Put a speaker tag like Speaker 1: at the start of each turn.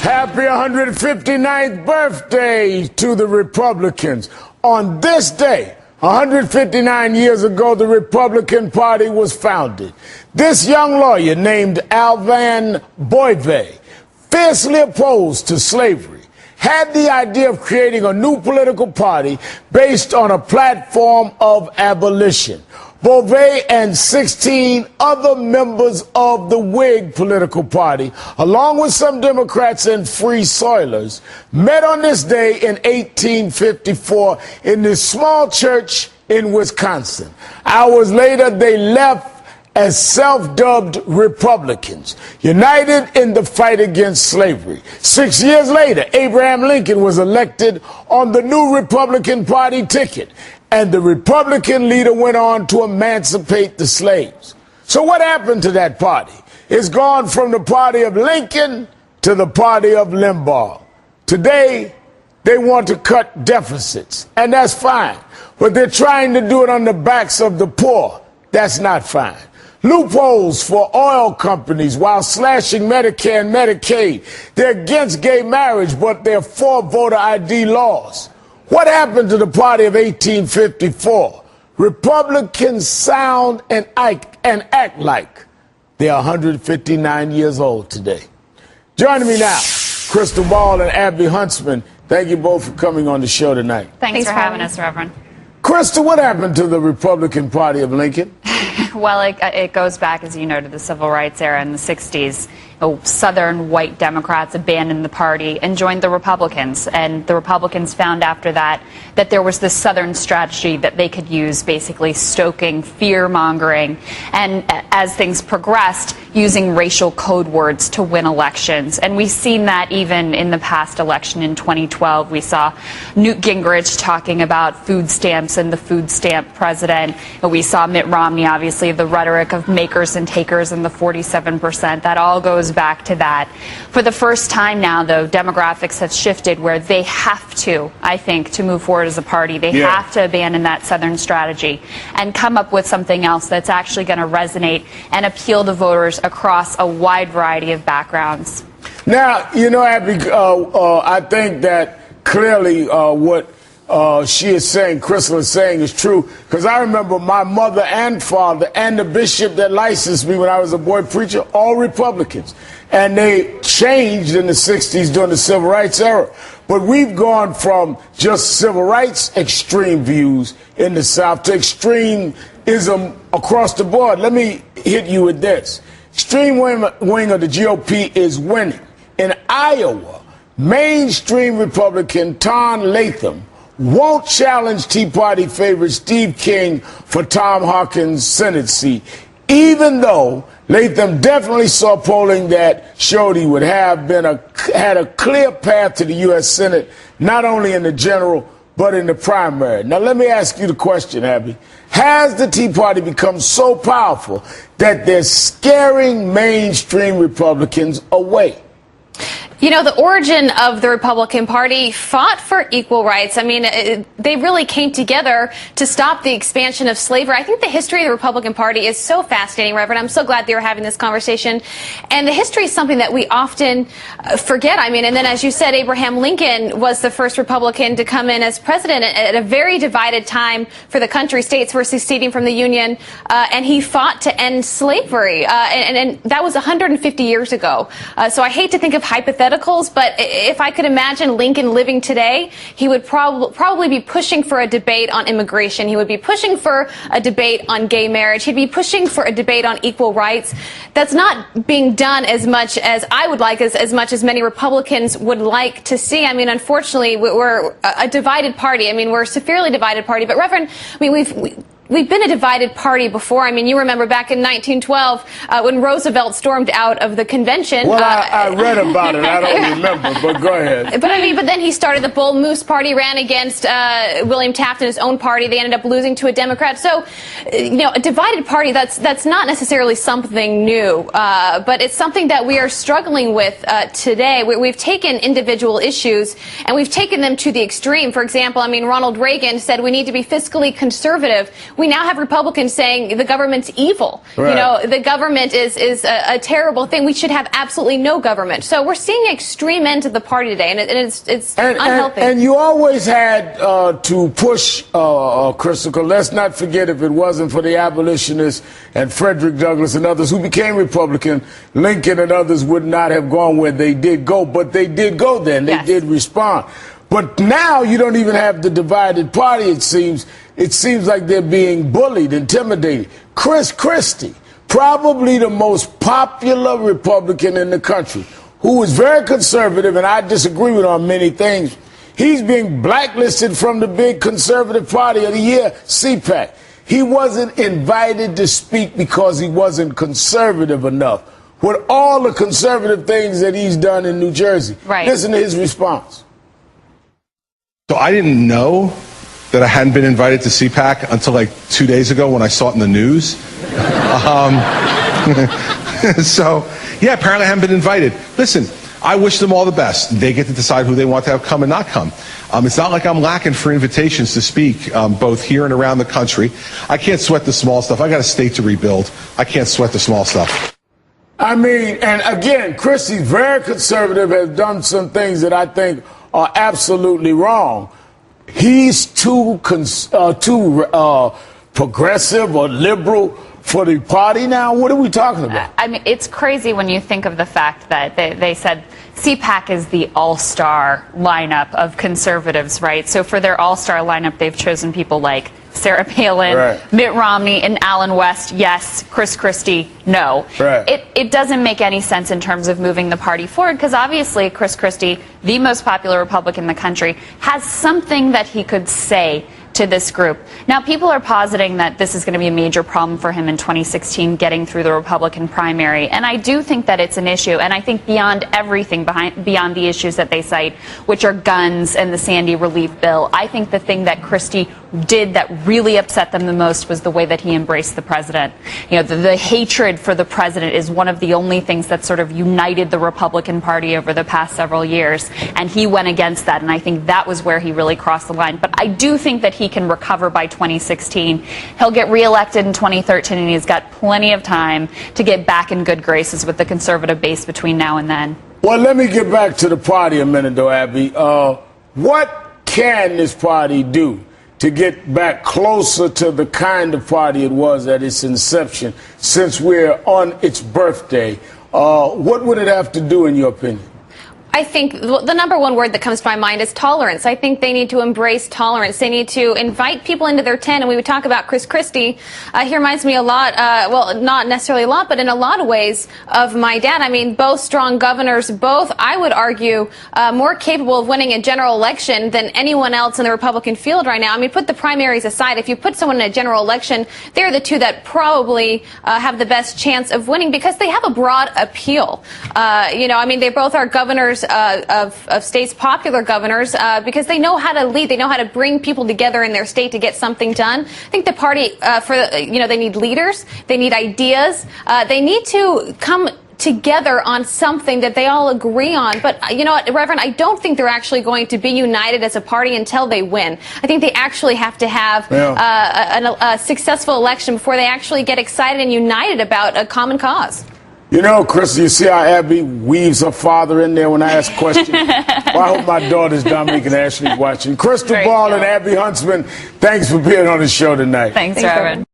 Speaker 1: Happy 159th birthday to the Republicans. On this day, 159 years ago, the Republican Party was founded. This young lawyer named Alvan Boivay, fiercely opposed to slavery, had the idea of creating a new political party based on a platform of abolition. Boivay and 16 other members of the Whig political party, along with some Democrats and Free Soilers, met on this day in 1854 in this small church in Wisconsin. Hours later, they left as self-dubbed Republicans, united in the fight against slavery. 6 years later, Abraham Lincoln was elected on the new Republican Party ticket, and the Republican leader went on to emancipate the slaves. So what happened to that party? It's gone from the party of Lincoln to the party of Limbaugh. Today, they want to cut deficits, and that's fine. But they're trying to do it on the backs of the poor. That's not fine. Loopholes for oil companies while slashing Medicare and Medicaid. They're against gay marriage, but they're for voter ID laws. What happened to the party of 1854? Republicans sound and act like they're 159 years old today. Joining me now, Crystal Ball and Abby Huntsman. Thank you both for coming on the show tonight.
Speaker 2: Thanks for having us, Reverend.
Speaker 1: Crystal, what happened to the Republican Party of Lincoln?
Speaker 2: Well, it goes back, as you know, to the Civil Rights era in the 60s. Southern white Democrats abandoned the party and joined the Republicans. And the Republicans found after that that there was this Southern strategy that they could use, basically stoking fear-mongering. And as things progressed, using racial code words to win elections. And we've seen that even in the past election in 2012. We saw Newt Gingrich talking about food stamps and the food stamp president. We saw Mitt Romney, obviously, the rhetoric of makers and takers and the 47%. That all goes back to that. For the first time now, though, demographics have shifted where they have to, I think, to move forward as a party, they have to abandon that Southern strategy and come up with something else that's actually going to resonate and appeal to voters across a wide variety of backgrounds.
Speaker 1: Now, you know, Abby, I think that clearly what she is saying, Crystal is saying, is true, because I remember my mother and father and the bishop that licensed me when I was a boy preacher, all Republicans. And they changed in the 60s during the Civil Rights era. But we've gone from just civil rights extreme views in the South to extremism across the board. Let me hit you with this. Extreme wing of the GOP is winning. In Iowa, mainstream Republican Tom Latham won't challenge Tea Party favorite Steve King for Tom Harkin's Senate seat, even though Latham definitely saw polling that showed he would have had a clear path to the U.S. Senate, not only in the general, but in the primary. Now, let me ask you the question, Abby. Has the Tea Party become so powerful that they're scaring mainstream Republicans away?
Speaker 3: You know, the origin of the Republican Party fought for equal rights. I mean, they really came together to stop the expansion of slavery. I think the history of the Republican Party is so fascinating, Reverend. I'm so glad that you're having this conversation. And the history is something that we often forget. I mean, and then as you said, Abraham Lincoln was the first Republican to come in as president at a very divided time for the country. States were seceding from the Union, and he fought to end slavery. And that was 150 years ago. So I hate to think of hypotheticals, but if I could imagine Lincoln living today, he would probably be pushing for a debate on immigration. He would be pushing for a debate on gay marriage. He'd be pushing for a debate on equal rights. That's not being done as much as I would like, as much as many Republicans would like to see. I mean, unfortunately, we're a divided party. I mean, we're a severely divided party. But, Reverend, I mean, we've been a divided party before. I mean, you remember back in 1912 when Roosevelt stormed out of the convention.
Speaker 1: Well, I read about it. I don't remember, but go ahead.
Speaker 3: But then he started the Bull Moose Party, ran against William Taft and his own party. They ended up losing to a Democrat. So, you know, a divided party, that's not necessarily something new, but it's something that we are struggling with today. We've taken individual issues and we've taken them to the extreme. For example, I mean, Ronald Reagan said we need to be fiscally conservative. we now have Republicans saying the government's evil.
Speaker 1: Right.
Speaker 3: You know, the government is a terrible thing. We should have absolutely no government. So we're seeing extreme ends of the party today, and it's unhealthy.
Speaker 1: And you always had to push, Christopher. Let's not forget, if it wasn't for the abolitionists and Frederick Douglass and others who became Republican, Lincoln and others would not have gone where they did go. But they did go there, and they did respond. But now you don't even have the divided party, it seems. It seems like they're being bullied, intimidated. Chris Christie, probably the most popular Republican in the country, who is very conservative, and I disagree with on many things. He's being blacklisted from the big conservative party of the year, CPAC. He wasn't invited to speak because he wasn't conservative enough. With all the conservative things that he's done in New Jersey.
Speaker 2: Right.
Speaker 1: Listen to his response.
Speaker 4: So I didn't know that I hadn't been invited to CPAC until like 2 days ago when I saw it in the news. So, yeah, apparently I haven't been invited. Listen, I wish them all the best. They get to decide who they want to have come and not come. It's not like I'm lacking for invitations to speak, both here and around the country. I can't sweat the small stuff. I got a state to rebuild. I can't sweat the small stuff.
Speaker 1: I mean, and again, Christie's very conservative, has done some things that I think are absolutely wrong. He's too progressive or liberal for the party now. What are we talking about?
Speaker 2: I mean, it's crazy when you think of the fact that they said CPAC is the all-star lineup of conservatives, right? So for their all-star lineup, they've chosen people like Sarah Palin,
Speaker 1: right,
Speaker 2: Mitt Romney, and Alan West, yes. Chris Christie, no.
Speaker 1: Right.
Speaker 2: It doesn't make any sense in terms of moving the party forward, because obviously Chris Christie, the most popular Republican in the country, has something that he could say to this group. Now, people are positing that this is going to be a major problem for him in 2016, getting through the Republican primary. And I do think that it's an issue. And I think beyond everything, beyond the issues that they cite, which are guns and the Sandy relief bill, I think the thing that Christie did that really upset them the most was the way that he embraced the president. You know, the hatred for the president is one of the only things that sort of united the Republican Party over the past several years. And he went against that. And I think that was where he really crossed the line. But I do think that he can recover by 2016. He'll get reelected in 2013, and he's got plenty of time to get back in good graces with the conservative base between now and then.
Speaker 1: Well, let me get back to the party a minute, though, Abby. What can this party do to get back closer to the kind of party it was at its inception, since we're on its birthday? What would it have to do, in your opinion?
Speaker 3: I think the number one word that comes to my mind is tolerance. I think they need to embrace tolerance. They need to invite people into their tent. And we would talk about Chris Christie. He reminds me a lot, well, not necessarily a lot, but in a lot of ways of my dad. I mean, both strong governors, both, I would argue, more capable of winning a general election than anyone else in the Republican field right now. I mean, put the primaries aside. If you put someone in a general election, they're the two that probably have the best chance of winning because they have a broad appeal. You know, I mean, they both are governors of states, popular governors, because they know how to lead. They know how to bring people together in their state to get something done. I think the party, they need leaders. They need ideas. They need to come together on something that they all agree on. But you know what, Reverend, I don't think they're actually going to be united as a party until they win. I think they actually have to have a successful election before they actually get excited and united about a common cause.
Speaker 1: You know, Chris, you see how Abby weaves her father in there when I ask questions? Well, I hope my daughters, Dominique and Ashley, watching. Crystal Ball and Abby Huntsman, thanks for being on the show tonight.
Speaker 2: Thanks, Reverend.